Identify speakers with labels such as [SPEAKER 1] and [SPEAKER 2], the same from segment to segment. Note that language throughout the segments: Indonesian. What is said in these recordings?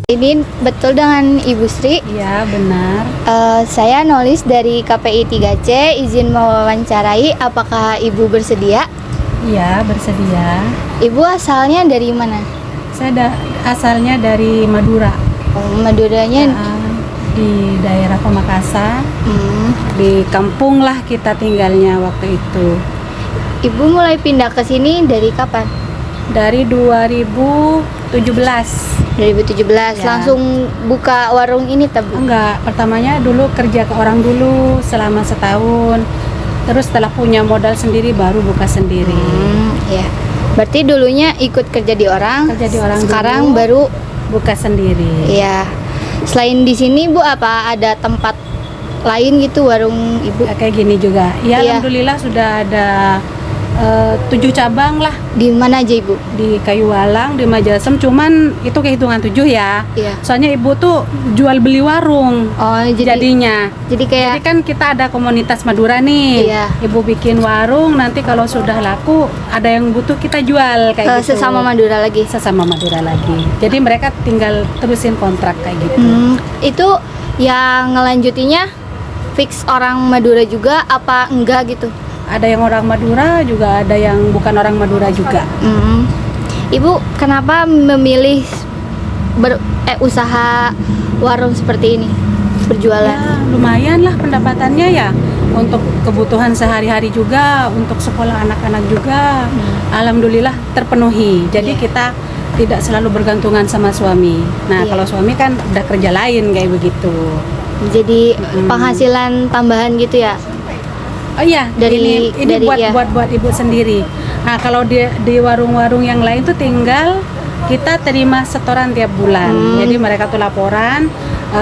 [SPEAKER 1] Ini betul dengan Ibu Sri.
[SPEAKER 2] Iya, benar.
[SPEAKER 1] Saya nulis dari KPI 3C, izin mewawancarai. Apakah Ibu bersedia?
[SPEAKER 2] Iya, bersedia.
[SPEAKER 1] Ibu asalnya dari mana?
[SPEAKER 2] Asalnya dari Madura.
[SPEAKER 1] Oh, Maduranya.
[SPEAKER 2] Di daerah Pamekasan. Di kampung lah kita tinggalnya waktu itu.
[SPEAKER 1] Ibu mulai pindah ke sini dari kapan?
[SPEAKER 2] Dari 2017.
[SPEAKER 1] 2017
[SPEAKER 2] Ya.
[SPEAKER 1] langsung buka warung ini tabu?
[SPEAKER 2] Enggak, pertamanya dulu kerja ke orang dulu selama setahun. Terus setelah punya modal sendiri baru buka sendiri.
[SPEAKER 1] Ya. Berarti dulunya ikut kerja di orang.
[SPEAKER 2] Kerja di orang
[SPEAKER 1] sekarang
[SPEAKER 2] dulu,
[SPEAKER 1] baru
[SPEAKER 2] buka sendiri.
[SPEAKER 1] ya. Selain di sini Bu, apa ada tempat lain gitu warung Ibu?
[SPEAKER 2] Kayak gini juga. Ya,
[SPEAKER 1] Iya.
[SPEAKER 2] alhamdulillah sudah ada 7 cabang lah
[SPEAKER 1] Di mana aja Ibu?
[SPEAKER 2] di Kayuwalang, di Majalsem. Cuman itu kehitungan 7 ya.
[SPEAKER 1] Iya.
[SPEAKER 2] Soalnya ibu tuh jual beli warung.
[SPEAKER 1] Oh,
[SPEAKER 2] Jadinya.
[SPEAKER 1] jadi kayak
[SPEAKER 2] Jadi kan kita ada komunitas Madura nih.
[SPEAKER 1] Iya.
[SPEAKER 2] Ibu bikin warung, nanti kalau sudah laku ada yang butuh kita jual kayak gitu.
[SPEAKER 1] sesama Madura lagi.
[SPEAKER 2] Sesama Madura lagi. Jadi mereka tinggal terusin kontrak kayak gitu.
[SPEAKER 1] Itu yang ngelanjutinya fix orang Madura juga apa enggak gitu?
[SPEAKER 2] Ada yang orang Madura juga, ada yang bukan orang Madura juga.
[SPEAKER 1] Ibu kenapa memilih usaha warung seperti ini, berjualan?
[SPEAKER 2] Ya, lumayan lah pendapatannya ya. Untuk kebutuhan sehari-hari juga, untuk sekolah anak-anak juga. Alhamdulillah terpenuhi. Jadi
[SPEAKER 1] Iya.
[SPEAKER 2] kita tidak selalu bergantungan sama suami. Nah,
[SPEAKER 1] Iya.
[SPEAKER 2] kalau suami kan udah kerja lain kayak begitu.
[SPEAKER 1] Jadi penghasilan tambahan gitu ya?
[SPEAKER 2] Oh iya,
[SPEAKER 1] Dari-
[SPEAKER 2] ini
[SPEAKER 1] dari- iya.
[SPEAKER 2] buat ibu sendiri. Nah, kalau di warung-warung yang lain tuh tinggal kita terima setoran tiap bulan. Jadi mereka tuh laporan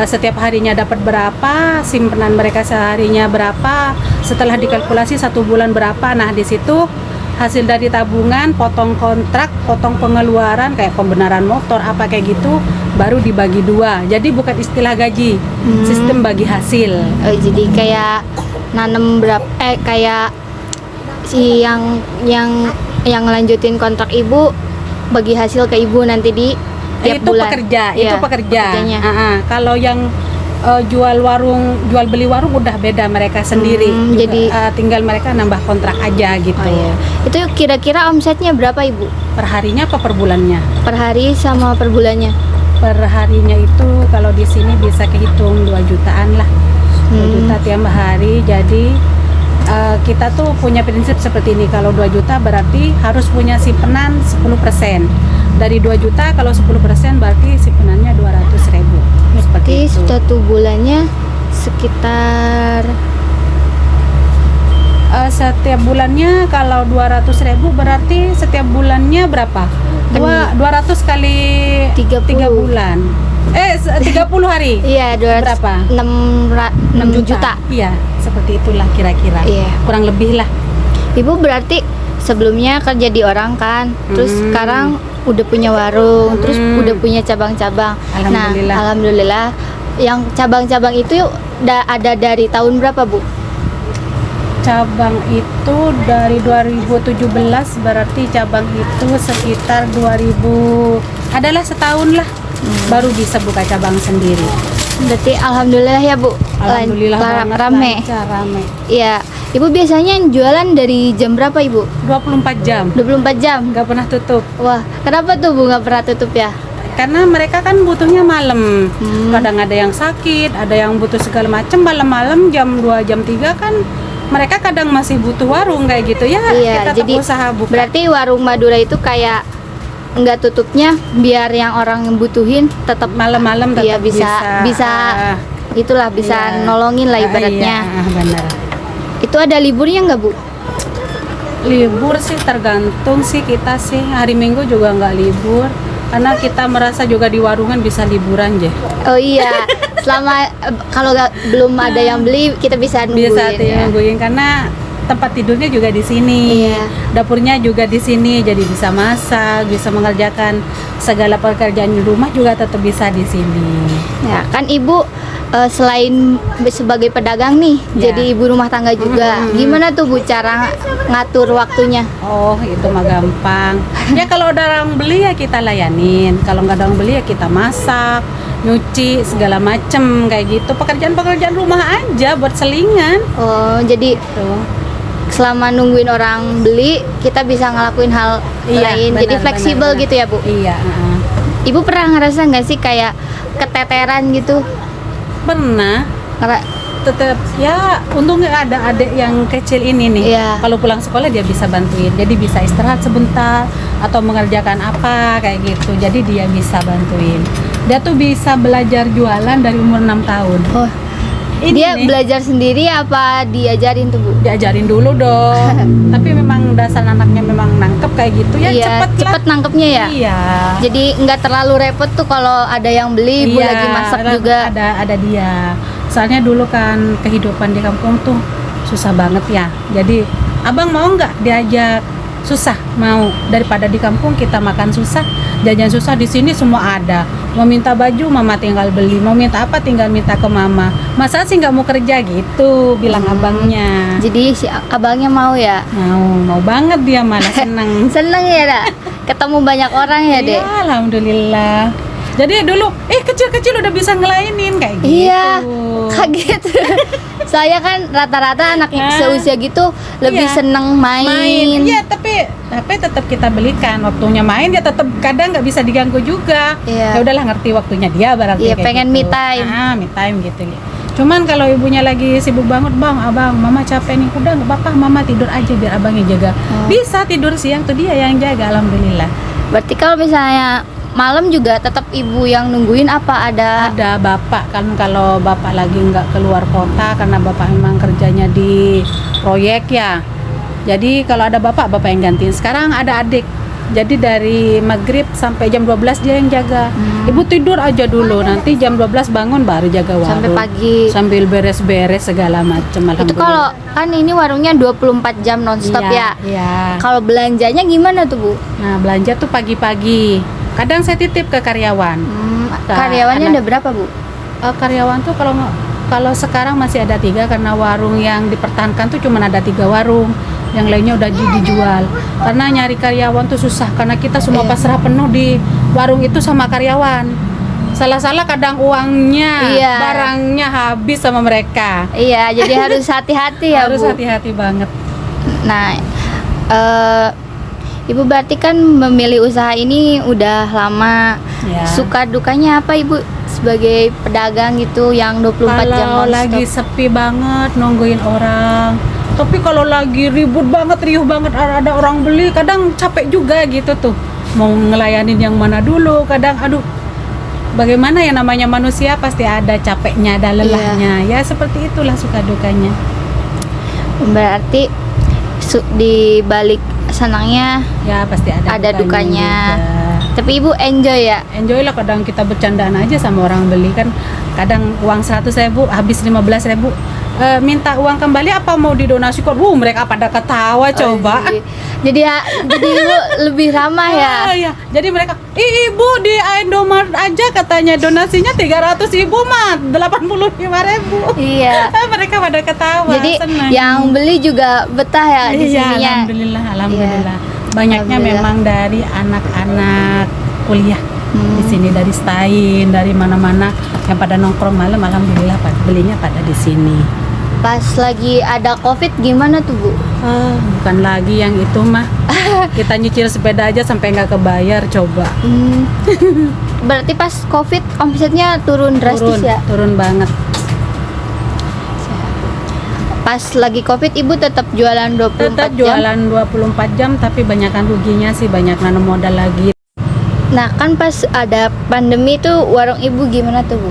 [SPEAKER 2] setiap harinya dapat berapa, simpanan mereka seharinya berapa, setelah dikalkulasi 1 bulan berapa. Nah, di situ hasil dari tabungan, potong kontrak, potong pengeluaran kayak pembenaran motor apa kayak gitu, baru dibagi 2. Jadi bukan istilah gaji, sistem bagi hasil.
[SPEAKER 1] Oh, jadi kayak nanem kayak si yang ngelanjutin kontrak Ibu bagi hasil ke Ibu nanti di tiap
[SPEAKER 2] Itu
[SPEAKER 1] bulan.
[SPEAKER 2] pekerja,
[SPEAKER 1] Iya,
[SPEAKER 2] itu pekerja.
[SPEAKER 1] pekerjanya.
[SPEAKER 2] Kalau yang jual beli warung udah beda mereka sendiri. Juga,
[SPEAKER 1] jadi
[SPEAKER 2] tinggal mereka nambah kontrak aja gitu.
[SPEAKER 1] Oh, iya. Itu kira-kira omsetnya berapa Ibu?
[SPEAKER 2] Per harinya apa per bulannya?
[SPEAKER 1] Per hari sama per bulannya?
[SPEAKER 2] Per harinya itu kalau di sini bisa kehitung 2 jutaan lah. 2 juta tiap hari. Jadi kita tuh punya prinsip seperti ini. Kalau 2 juta berarti harus punya simpanan 10%. Dari 2 juta kalau 10% berarti simpanannya 200.000. Seperti
[SPEAKER 1] Jadi
[SPEAKER 2] itu.
[SPEAKER 1] satu bulannya sekitar
[SPEAKER 2] Setiap bulannya kalau 200.000 berarti setiap bulannya berapa? 200 kali
[SPEAKER 1] 30.
[SPEAKER 2] 3 bulan. 30 hari.
[SPEAKER 1] Iya,
[SPEAKER 2] Berapa?
[SPEAKER 1] 6 juta.
[SPEAKER 2] Iya, seperti itulah kira-kira.
[SPEAKER 1] Iya.
[SPEAKER 2] Kurang lebih lah.
[SPEAKER 1] Ibu berarti sebelumnya kerja di orang kan, terus sekarang udah punya warung, terus udah punya cabang-cabang.
[SPEAKER 2] Alhamdulillah.
[SPEAKER 1] Nah, alhamdulillah. Yang cabang-cabang itu ada dari tahun berapa, Bu?
[SPEAKER 2] Cabang itu dari 2017, berarti cabang itu sekitar 2000, adalah setahun lah baru bisa buka cabang sendiri.
[SPEAKER 1] Berarti alhamdulillah ya, Bu.
[SPEAKER 2] Alhamdulillah banget,
[SPEAKER 1] rame.
[SPEAKER 2] lancar, rame.
[SPEAKER 1] Iya. Ibu biasanya jualan dari jam berapa, Ibu?
[SPEAKER 2] 24 jam
[SPEAKER 1] 24 jam.
[SPEAKER 2] nggak pernah tutup.
[SPEAKER 1] Wah, kenapa tuh Bu nggak pernah tutup ya?
[SPEAKER 2] Karena mereka kan butuhnya malam. Kadang ada yang sakit, ada yang butuh segala macam. Malam-malam jam 2, jam 3 kan mereka kadang masih butuh warung kayak gitu ya.
[SPEAKER 1] Iya,
[SPEAKER 2] Kita tetap
[SPEAKER 1] jadi
[SPEAKER 2] usaha buka.
[SPEAKER 1] berarti warung Madura itu kayak nggak tutupnya biar yang orang yang butuhin tetap
[SPEAKER 2] malam-malam tetap
[SPEAKER 1] iya, bisa itulah bisa
[SPEAKER 2] iya.
[SPEAKER 1] nolongin lah ibaratnya.
[SPEAKER 2] Iya, benar.
[SPEAKER 1] Itu ada liburnya nggak, Bu?
[SPEAKER 2] Libur sih tergantung sih kita sih. Hari Minggu juga nggak libur. Karena kita merasa juga di warungan bisa liburan aja.
[SPEAKER 1] Oh iya, selama kalau belum ada yang beli kita bisa nungguin.
[SPEAKER 2] Bisa
[SPEAKER 1] Ya.
[SPEAKER 2] nungguin karena tempat tidurnya juga di sini.
[SPEAKER 1] Iya.
[SPEAKER 2] Dapurnya juga di sini, jadi bisa masak, bisa mengerjakan segala pekerjaan di rumah juga tetap bisa di sini.
[SPEAKER 1] Ya, kan Ibu selain sebagai pedagang nih,
[SPEAKER 2] Ya.
[SPEAKER 1] jadi ibu rumah tangga juga. Gimana tuh Bu cara ngatur waktunya?
[SPEAKER 2] Oh, itu mah gampang. Ya kalau ada orang beli ya kita layanin. Kalau nggak ada orang beli ya kita masak, nyuci segala macem kayak gitu. Pekerjaan-pekerjaan rumah aja buat selingan.
[SPEAKER 1] Oh, jadi
[SPEAKER 2] Tuh.
[SPEAKER 1] selama nungguin orang beli, kita bisa ngelakuin hal lain. Jadi
[SPEAKER 2] benar,
[SPEAKER 1] fleksibel
[SPEAKER 2] benar,
[SPEAKER 1] gitu ya Bu.
[SPEAKER 2] Iya.
[SPEAKER 1] Ibu pernah ngerasa nggak sih kayak keteteran gitu?
[SPEAKER 2] Pernah.
[SPEAKER 1] Ngera-
[SPEAKER 2] Tetap ya untungnya ada adik yang kecil ini nih.
[SPEAKER 1] Iya.
[SPEAKER 2] Kalau pulang sekolah dia bisa bantuin. Jadi bisa istirahat sebentar atau mengerjakan apa kayak gitu. Jadi dia bisa bantuin. Dia tuh bisa belajar jualan dari umur 6 tahun.
[SPEAKER 1] Oh,
[SPEAKER 2] Ini
[SPEAKER 1] dia
[SPEAKER 2] nih,
[SPEAKER 1] belajar sendiri apa diajarin tuh Bu?
[SPEAKER 2] diajarin dulu dong. Tapi memang dasar anaknya memang nangkep kayak gitu ya,
[SPEAKER 1] Iya,
[SPEAKER 2] cepet lah.
[SPEAKER 1] cepet nangkepnya ya.
[SPEAKER 2] Iya.
[SPEAKER 1] Jadi nggak terlalu repot tuh kalau ada yang beli, ibu
[SPEAKER 2] Iya,
[SPEAKER 1] lagi masak juga.
[SPEAKER 2] ada dia. Soalnya dulu kan kehidupan di kampung tuh susah banget ya. Jadi abang mau nggak diajak? Susah, mau. Daripada di kampung kita makan susah, jajan susah, di sini semua ada. Mau minta baju mama tinggal beli, mau minta apa tinggal minta ke mama. Masa sih nggak mau kerja gitu, bilang abangnya.
[SPEAKER 1] Jadi si abangnya mau ya?
[SPEAKER 2] Mau banget dia, malah seneng.
[SPEAKER 1] Seneng ya, Dak? Ketemu banyak orang ya, Dek?
[SPEAKER 2] Iya, alhamdulillah. Jadi dulu, kecil-kecil udah bisa ngelainin kayak gitu.
[SPEAKER 1] Iya, kaget. Saya kan rata-rata anak
[SPEAKER 2] Hah?
[SPEAKER 1] seusia gitu lebih
[SPEAKER 2] Iya.
[SPEAKER 1] seneng main.
[SPEAKER 2] Iya, tapi tetap kita belikan waktunya main ya, tetap kadang nggak bisa diganggu juga.
[SPEAKER 1] Iya.
[SPEAKER 2] Ya udahlah, ngerti waktunya dia berarti.
[SPEAKER 1] Iya,
[SPEAKER 2] kayak
[SPEAKER 1] pengen
[SPEAKER 2] gitu.
[SPEAKER 1] me time.
[SPEAKER 2] Me time gitu. Cuman kalau ibunya lagi sibuk banget, bang, abang, mama capek nih, udah nggak apa-apa, mama tidur aja biar abangnya jaga.
[SPEAKER 1] Oh.
[SPEAKER 2] Bisa tidur siang tuh dia yang jaga, alhamdulillah.
[SPEAKER 1] Berarti kalau misalnya malam juga tetap ibu yang nungguin apa ada?
[SPEAKER 2] Ada bapak kan, kalau bapak lagi nggak keluar kota karena bapak memang kerjanya di proyek ya. Jadi kalau ada bapak yang gantiin. Sekarang ada adik. Jadi dari maghrib sampai jam 12 dia yang jaga. Ibu tidur aja dulu, nanti jam 12 bangun baru jaga warung.
[SPEAKER 1] Sampai pagi.
[SPEAKER 2] Sambil beres-beres segala macam.
[SPEAKER 1] Itu kalau kan ini warungnya 24 jam nonstop ya.
[SPEAKER 2] Iya.
[SPEAKER 1] Kalau belanjanya gimana tuh, Bu?
[SPEAKER 2] Nah, belanja tuh pagi-pagi. Kadang saya titip ke karyawan.
[SPEAKER 1] Karyawannya
[SPEAKER 2] anak-
[SPEAKER 1] ada berapa, Bu?
[SPEAKER 2] Karyawan tuh kalau sekarang masih ada 3 karena warung yang dipertahankan tuh cuma ada 3 warung, yang lainnya udah dijual. Karena nyari karyawan tuh susah karena kita semua
[SPEAKER 1] Iya.
[SPEAKER 2] pasrah penuh di warung itu sama karyawan. Salah-salah kadang uangnya,
[SPEAKER 1] Iya.
[SPEAKER 2] barangnya habis sama mereka.
[SPEAKER 1] Iya, jadi harus hati-hati ya,
[SPEAKER 2] Harus
[SPEAKER 1] Bu.
[SPEAKER 2] hati-hati banget.
[SPEAKER 1] Nah, Ibu berarti kan memilih usaha ini udah lama.
[SPEAKER 2] Ya.
[SPEAKER 1] Suka dukanya apa, Ibu, sebagai pedagang gitu yang 24 jam
[SPEAKER 2] Kalau
[SPEAKER 1] nonstop?
[SPEAKER 2] lagi sepi banget nungguin orang. Tapi kalau lagi ribut banget, riuh banget, ada orang beli, kadang capek juga gitu tuh. Mau ngelayanin yang mana dulu, kadang aduh. Bagaimana ya, namanya manusia pasti ada capeknya, ada lelahnya. Ya seperti itulah suka dukanya.
[SPEAKER 1] Berarti di balik senangnya
[SPEAKER 2] Ya pasti ada
[SPEAKER 1] dukanya.
[SPEAKER 2] juga.
[SPEAKER 1] Tapi Ibu enjoy ya?
[SPEAKER 2] Enjoy lah, kadang kita bercandaan aja sama orang beli kan. Kadang uang 100.000 habis 15.000. Minta uang kembali apa mau didonasikan? Mereka pada ketawa coba.
[SPEAKER 1] Oh, jadi Ibu lebih ramah ya?
[SPEAKER 2] Iya. Jadi mereka, ibu di Indomaret aja katanya donasinya 300.000 mah 85.000.
[SPEAKER 1] Iya.
[SPEAKER 2] Mereka pada ketawa.
[SPEAKER 1] Jadi
[SPEAKER 2] senang.
[SPEAKER 1] yang beli juga betah ya di
[SPEAKER 2] Iya,
[SPEAKER 1] sininya.
[SPEAKER 2] alhamdulillah. Banyaknya
[SPEAKER 1] Alhamdulillah.
[SPEAKER 2] memang dari anak-anak kuliah di sini, dari Stain, dari mana-mana yang pada nongkrong malam, alhamdulillah belinya pada di sini.
[SPEAKER 1] Pas lagi ada COVID gimana tuh, Bu?
[SPEAKER 2] Bukan lagi yang itu mah. Kita nyicil sepeda aja sampai nggak kebayar, coba.
[SPEAKER 1] Berarti pas COVID omsetnya turun drastis ya?
[SPEAKER 2] Turun banget.
[SPEAKER 1] Pas lagi COVID Ibu tetap jualan 24
[SPEAKER 2] Tetap
[SPEAKER 1] jam?
[SPEAKER 2] jualan 24 jam, tapi banyakan ruginya sih, banyak nanam modal lagi.
[SPEAKER 1] Nah kan pas ada pandemi tuh warung Ibu gimana tuh, Bu?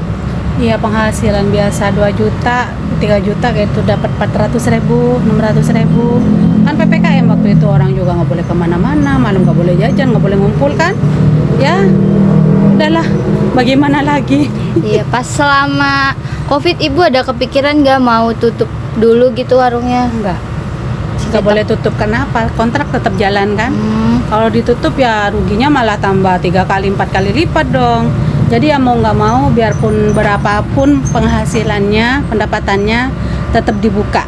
[SPEAKER 2] Iya, penghasilan biasa 2 juta, 3 juta kayak itu dapat 400.000, 600.000. Kan PPKM waktu itu, orang juga nggak boleh kemana-mana, malam nggak boleh jajan, nggak boleh ngumpul kan. Ya, udahlah, bagaimana lagi.
[SPEAKER 1] Iya, pas selama COVID Ibu ada kepikiran nggak mau tutup dulu gitu warungnya?
[SPEAKER 2] Nggak boleh tutup, kenapa? Kontrak tetap jalan kan. Kalau ditutup ya ruginya malah tambah 3 kali 4 kali lipat dong. Jadi ya mau nggak mau, biarpun berapapun penghasilannya, pendapatannya tetap dibuka.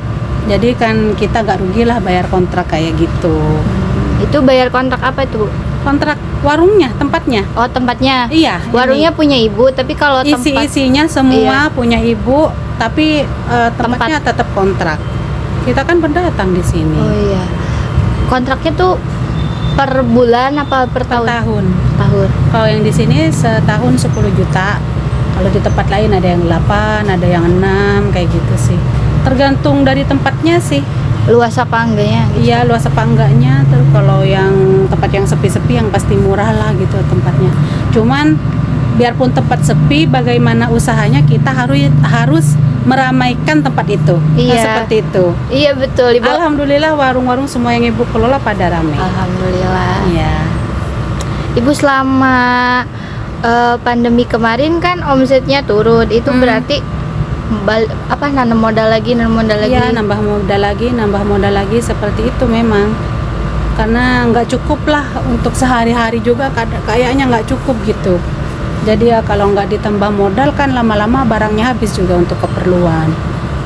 [SPEAKER 2] Jadi kan kita nggak rugi lah bayar kontrak kayak gitu.
[SPEAKER 1] Itu bayar kontrak apa itu, Bu?
[SPEAKER 2] Kontrak warungnya, tempatnya.
[SPEAKER 1] Oh, tempatnya.
[SPEAKER 2] Iya.
[SPEAKER 1] Warungnya punya ibu, tapi kalau tempat
[SPEAKER 2] Isi-isinya semua punya ibu, tapi tempatnya tetap kontrak. Kita kan pendatang di sini.
[SPEAKER 1] Oh iya. Kontraknya tuh per bulan apa per
[SPEAKER 2] Per
[SPEAKER 1] tahun?
[SPEAKER 2] tahun.
[SPEAKER 1] Tahun.
[SPEAKER 2] Kalau yang di sini setahun 10 juta. Kalau di tempat lain ada yang 8, ada yang 6, kayak gitu sih. Tergantung dari tempatnya sih.
[SPEAKER 1] Luas apa enggaknya? Gitu.
[SPEAKER 2] Iya, luas apa enggaknya. Terus kalau yang tempat yang sepi-sepi yang pasti murah lah gitu tempatnya. Cuman biarpun tempat sepi, bagaimana usahanya kita harus meramaikan tempat itu. Nah,
[SPEAKER 1] Iya.
[SPEAKER 2] seperti itu.
[SPEAKER 1] Iya betul, Ibu.
[SPEAKER 2] Alhamdulillah warung-warung semua yang Ibu kelola pada ramai.
[SPEAKER 1] Alhamdulillah.
[SPEAKER 2] Iya.
[SPEAKER 1] Ibu selama pandemi kemarin kan omsetnya turun. Itu berarti nanam modal lagi.
[SPEAKER 2] Iya, nambah modal lagi seperti itu memang. Karena nggak cukup lah untuk sehari-hari juga kayaknya nggak cukup gitu. Jadi ya kalau nggak ditambah modal kan lama-lama barangnya habis juga untuk keperluan,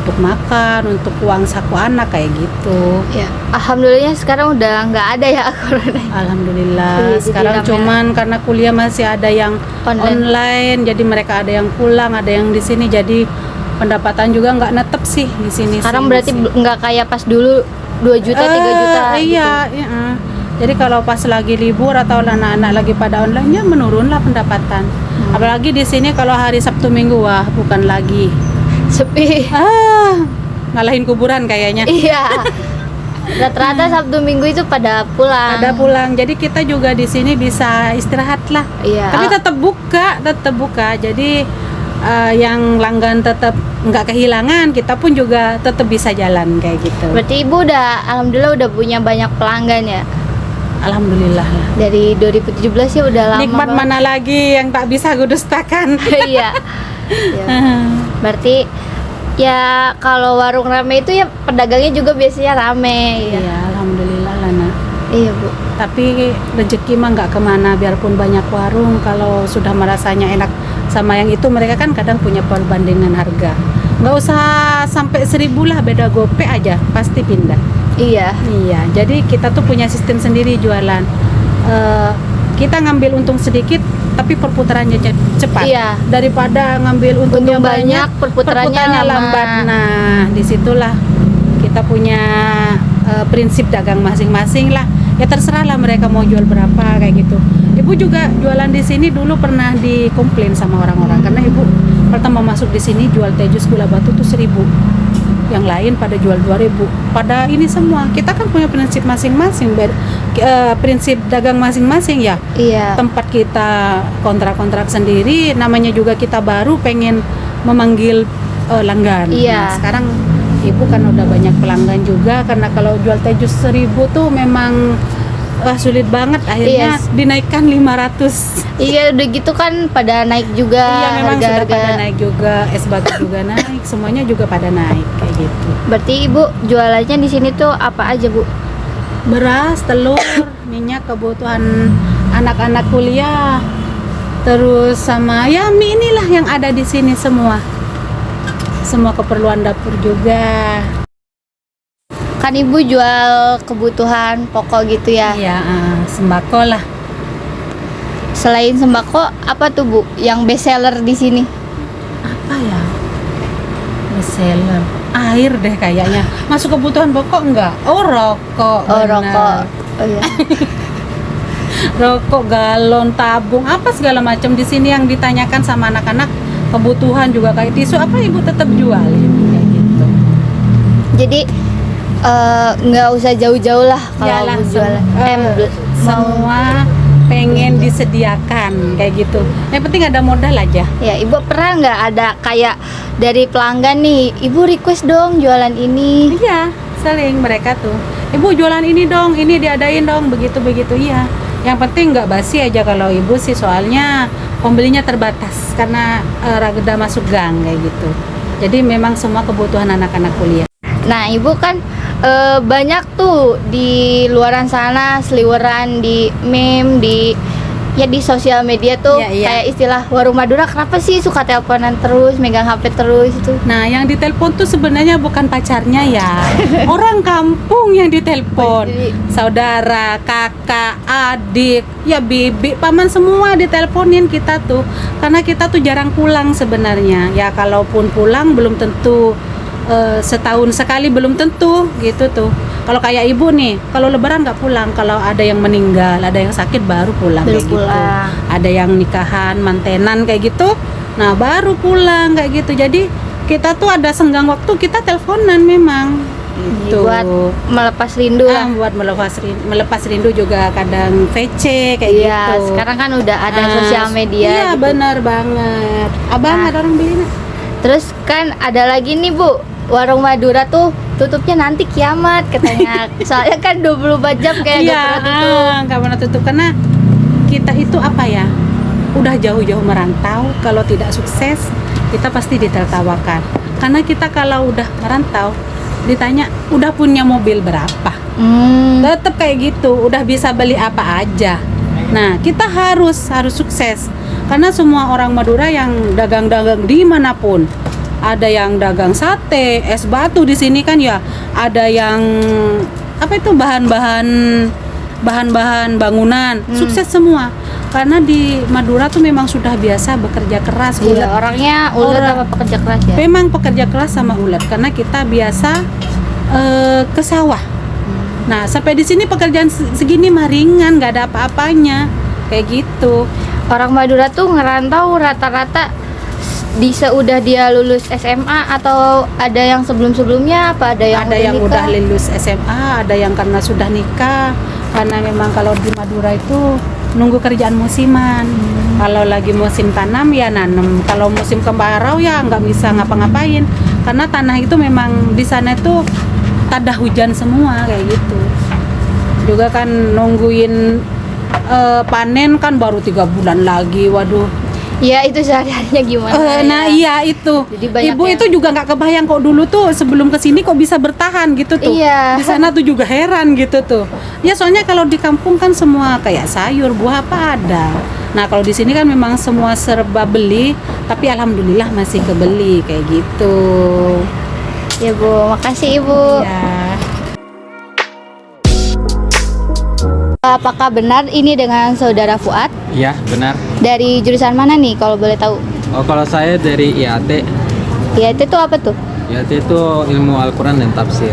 [SPEAKER 2] untuk makan, untuk uang saku anak kayak gitu.
[SPEAKER 1] Ya, alhamdulillah sekarang udah nggak ada ya corona.
[SPEAKER 2] Alhamdulillah.
[SPEAKER 1] Iya, jadi
[SPEAKER 2] Sekarang
[SPEAKER 1] rame.
[SPEAKER 2] cuman karena kuliah masih ada yang online, jadi mereka ada yang pulang, ada yang di sini, jadi pendapatan juga nggak netep sih di sini.
[SPEAKER 1] Sekarang
[SPEAKER 2] sih,
[SPEAKER 1] berarti
[SPEAKER 2] masih.
[SPEAKER 1] nggak kayak pas dulu 2 juta, 3 juta
[SPEAKER 2] Iya,
[SPEAKER 1] gitu.
[SPEAKER 2] iya. Jadi kalau pas lagi libur atau anak-anak lagi pada online ya menurunlah pendapatan. Apalagi di sini kalau hari Sabtu Minggu wah bukan lagi.
[SPEAKER 1] Sepi.
[SPEAKER 2] Ngalahin kuburan kayaknya.
[SPEAKER 1] Iya. Rata-rata Sabtu Minggu itu pada pulang.
[SPEAKER 2] Ada pulang. Jadi kita juga di sini bisa istirahat lah.
[SPEAKER 1] Iya.
[SPEAKER 2] Tapi tetap buka. Jadi yang langgan tetap nggak kehilangan, kita pun juga tetap bisa jalan kayak gitu.
[SPEAKER 1] Berarti Ibu alhamdulillah udah punya banyak pelanggan ya.
[SPEAKER 2] Alhamdulillah lah.
[SPEAKER 1] Dari 2017 ya udah lama.
[SPEAKER 2] Nikmat
[SPEAKER 1] banget.
[SPEAKER 2] mana lagi yang tak bisa gue dustakan.
[SPEAKER 1] Iya. Iya. Berarti ya kalau warung rame itu ya pedagangnya juga biasanya rame.
[SPEAKER 2] Iya, alhamdulillah lah nak.
[SPEAKER 1] Iya Bu.
[SPEAKER 2] Tapi rezeki mah nggak kemana, biarpun banyak warung, kalau sudah merasanya enak sama yang itu, mereka kan kadang punya perbandingan harga. Nggak usah sampai 1.000 lah, beda gope aja pasti pindah.
[SPEAKER 1] Iya.
[SPEAKER 2] Iya, jadi kita tuh punya sistem sendiri jualan. Kita ngambil untung sedikit, tapi perputarannya cepat.
[SPEAKER 1] Iya.
[SPEAKER 2] Daripada ngambil untungnya
[SPEAKER 1] Untung
[SPEAKER 2] banyak,
[SPEAKER 1] banyak, perputarannya lama.
[SPEAKER 2] lambat. Nah, disitulah kita punya prinsip dagang masing-masing lah. Ya terserah lah mereka mau jual berapa kayak gitu. Ibu juga jualan di sini dulu pernah dikomplain sama orang-orang karena ibu pertama masuk di sini jual teh jus gula batu tuh 1.000. Yang lain pada jual 2.000. Pada ini semua kita kan punya prinsip masing-masing, prinsip dagang masing-masing ya.
[SPEAKER 1] Iya.
[SPEAKER 2] Tempat kita kontrak-kontrak sendiri, namanya juga kita baru pengen memanggil langgan.
[SPEAKER 1] Iya.
[SPEAKER 2] Nah, sekarang ibu kan udah banyak pelanggan juga, karena kalau jual teh jus 1.000 tuh memang sulit banget, akhirnya
[SPEAKER 1] Yes.
[SPEAKER 2] dinaikkan 500.
[SPEAKER 1] Iya udah gitu kan pada naik juga
[SPEAKER 2] Iya, memang sudah
[SPEAKER 1] harga-harga.
[SPEAKER 2] pada naik juga, es batu juga naik, semuanya juga pada naik kayak gitu.
[SPEAKER 1] Berarti Ibu jualannya di sini tuh apa aja Bu?
[SPEAKER 2] Beras, telur, minyak, kebutuhan anak-anak kuliah, terus sama ya mie, inilah yang ada di sini semua keperluan dapur juga.
[SPEAKER 1] Kan Ibu jual kebutuhan pokok gitu ya.
[SPEAKER 2] Iya, sembako lah.
[SPEAKER 1] Selain sembako apa tuh Bu yang best seller di sini?
[SPEAKER 2] Apa ya best seller? Air deh kayaknya. Masuk kebutuhan pokok enggak? Oh, rokok.
[SPEAKER 1] Oh,
[SPEAKER 2] benar.
[SPEAKER 1] rokok. Oh iya.
[SPEAKER 2] Rokok, galon, tabung, apa segala macam di sini yang ditanyakan sama anak-anak. Kebutuhan juga kayak tisu, apa ibu tetap jualin kayak gitu.
[SPEAKER 1] Jadi nggak usah jauh-jauh lah kalau
[SPEAKER 2] Yalah,
[SPEAKER 1] Bu jualan.
[SPEAKER 2] semua pengen disediakan kayak gitu. Yang penting ada modal aja.
[SPEAKER 1] Ya, Ibu pernah nggak ada kayak dari pelanggan nih, Ibu request dong jualan ini?
[SPEAKER 2] Iya, sering mereka tuh. Ibu jualan ini dong, ini diadain dong, begitu-begitu. Iya. Yang penting nggak basi aja kalau ibu sih, soalnya pembelinya terbatas karena rageda masuk gang kayak gitu. Jadi memang semua kebutuhan anak-anak kuliah.
[SPEAKER 1] Nah, Ibu kan banyak tuh di luaran sana seliweran di meme di ya di sosial media tuh
[SPEAKER 2] Iya, iya.
[SPEAKER 1] kayak istilah warung Madura, kenapa sih suka teleponan terus, megang HP terus itu?
[SPEAKER 2] Nah, yang ditelepon tuh sebenarnya bukan pacarnya ya. Orang kampung yang ditelepon.
[SPEAKER 1] Jadi-
[SPEAKER 2] Saudara, kakak, adik, ya bibi, paman semua diteleponin kita tuh. Karena kita tuh jarang pulang sebenarnya. Ya kalaupun pulang belum tentu setahun sekali, belum tentu gitu tuh. Kalau kayak ibu nih, kalau lebaran nggak pulang, kalau ada yang meninggal, ada yang sakit baru pulang
[SPEAKER 1] Baru
[SPEAKER 2] kayak
[SPEAKER 1] pulang.
[SPEAKER 2] gitu. Ada yang nikahan, mantenan kayak gitu. Nah, baru pulang kayak gitu. Jadi kita tuh ada senggang waktu kita teleponan memang. Gitu.
[SPEAKER 1] Buat melepas rindu lah.
[SPEAKER 2] Buat melepas rindu juga kadang VC kayak
[SPEAKER 1] Iya,
[SPEAKER 2] gitu.
[SPEAKER 1] sekarang kan udah ada
[SPEAKER 2] Ah,
[SPEAKER 1] sosial media
[SPEAKER 2] Iya,
[SPEAKER 1] gitu.
[SPEAKER 2] benar banget. Abang
[SPEAKER 1] Nah.
[SPEAKER 2] ada orang beli.
[SPEAKER 1] Terus kan ada lagi nih Bu, warung Madura tuh tutupnya nanti kiamat katanya. Soalnya kan 24 jam kayak
[SPEAKER 2] Iya,
[SPEAKER 1] gak pernah tutup.
[SPEAKER 2] nggak pernah tutup karena kita itu apa ya? Udah jauh-jauh merantau, kalau tidak sukses kita pasti ditertawakan. Karena kita kalau udah merantau ditanya udah punya mobil berapa? Tetap kayak gitu, udah bisa beli apa aja. Nah, kita harus sukses. Karena semua orang Madura yang dagang-dagang dimanapun, ada yang dagang sate, es batu di sini kan ya, ada yang apa itu bahan-bahan bangunan, sukses semua. Karena di Madura tuh memang sudah biasa bekerja keras,
[SPEAKER 1] Iya,
[SPEAKER 2] ulet.
[SPEAKER 1] orangnya ulet
[SPEAKER 2] Orang-
[SPEAKER 1] apa pekerja keras ya?
[SPEAKER 2] Memang pekerja keras sama ulet karena kita biasa ke sawah. Nah, sampai di sini pekerjaan segini mah ringan, nggak ada apa-apanya. Kayak gitu.
[SPEAKER 1] Orang Madura tuh ngerantau rata-rata di seudah dia lulus SMA atau ada yang sebelum-sebelumnya apa ada yang
[SPEAKER 2] Ada yang
[SPEAKER 1] nikah?
[SPEAKER 2] udah lulus SMA, ada yang karena sudah nikah. Karena memang kalau di Madura itu nunggu kerjaan musiman. Kalau lagi musim tanam ya nanam. Kalau musim kemarau ya nggak bisa ngapa-ngapain. Karena tanah itu memang di sana itu tada hujan semua kayak gitu. Juga kan nungguin panen kan baru 3 bulan lagi. Waduh.
[SPEAKER 1] Ya itu sehari-harinya gimana
[SPEAKER 2] Nah iya itu.
[SPEAKER 1] Jadi banyak
[SPEAKER 2] Ibu
[SPEAKER 1] yang-
[SPEAKER 2] itu juga nggak kebayang kok dulu tuh sebelum kesini kok bisa bertahan gitu tuh.
[SPEAKER 1] Iya.
[SPEAKER 2] Di sana tuh juga heran gitu tuh. Ya soalnya kalau di kampung kan semua kayak sayur, buah apa ada. Nah kalau di sini kan memang semua serba beli, tapi alhamdulillah masih kebeli kayak gitu.
[SPEAKER 1] Ya Bu, makasih Ibu.
[SPEAKER 2] Ya.
[SPEAKER 1] Apakah benar ini dengan saudara Fuad?
[SPEAKER 3] Iya, benar.
[SPEAKER 1] Dari jurusan mana nih kalau boleh tahu?
[SPEAKER 3] Oh, kalau saya dari IAT.
[SPEAKER 1] Ya itu tuh apa tuh?
[SPEAKER 3] IAT itu ilmu Al-Quran dan tafsir.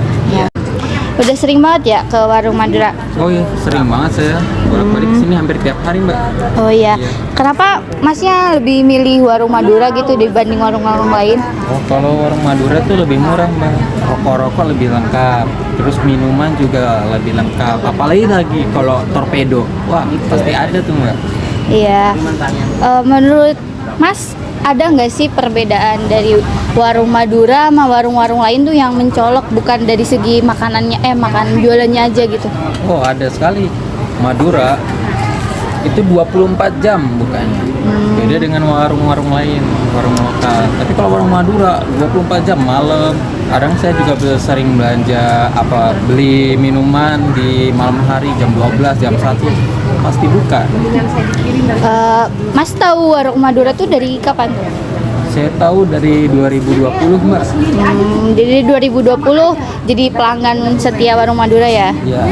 [SPEAKER 1] Udah sering banget ya ke warung Madura?
[SPEAKER 3] Oh iya, sering banget saya bolak-balik sini hampir tiap hari, Mbak.
[SPEAKER 1] Oh iya.
[SPEAKER 3] Iya.
[SPEAKER 1] Kenapa masnya lebih milih warung Madura gitu dibanding warung-warung lain?
[SPEAKER 3] Oh, kalau warung Madura tuh lebih murah, Mbak. Rokok-rokok lebih lengkap. Terus minuman juga lebih lengkap. Apalagi lagi kalau torpedo. Wah, pasti ada tuh, Mbak.
[SPEAKER 1] Iya. Menurut Mas, ada nggak sih perbedaan dari warung Madura sama warung-warung lain tuh yang mencolok bukan dari segi makanannya, makanan jualannya aja gitu?
[SPEAKER 3] Oh, ada sekali. Madura itu 24 jam bukannya. Beda dengan warung-warung lain, warung lokal. Tapi kalau warung Madura 24 jam malam. Kadang saya juga sering belanja beli minuman di malam hari jam 12, jam 1 pasti buka.
[SPEAKER 1] Mas tahu warung Madura tuh dari kapan?
[SPEAKER 3] Saya tahu dari 2020, Mbak.
[SPEAKER 1] Jadi 2020 jadi pelanggan setia warung Madura ya.
[SPEAKER 3] Ya.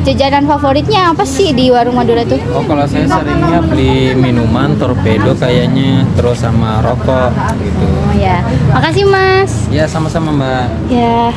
[SPEAKER 1] Jajanan favoritnya apa sih di warung Madura tuh?
[SPEAKER 3] Oh, kalau saya seringnya beli minuman torpedo kayaknya, terus sama rokok gitu.
[SPEAKER 1] Oh ya. Makasih Mas.
[SPEAKER 3] Ya, sama-sama, Mbak.
[SPEAKER 1] Ya.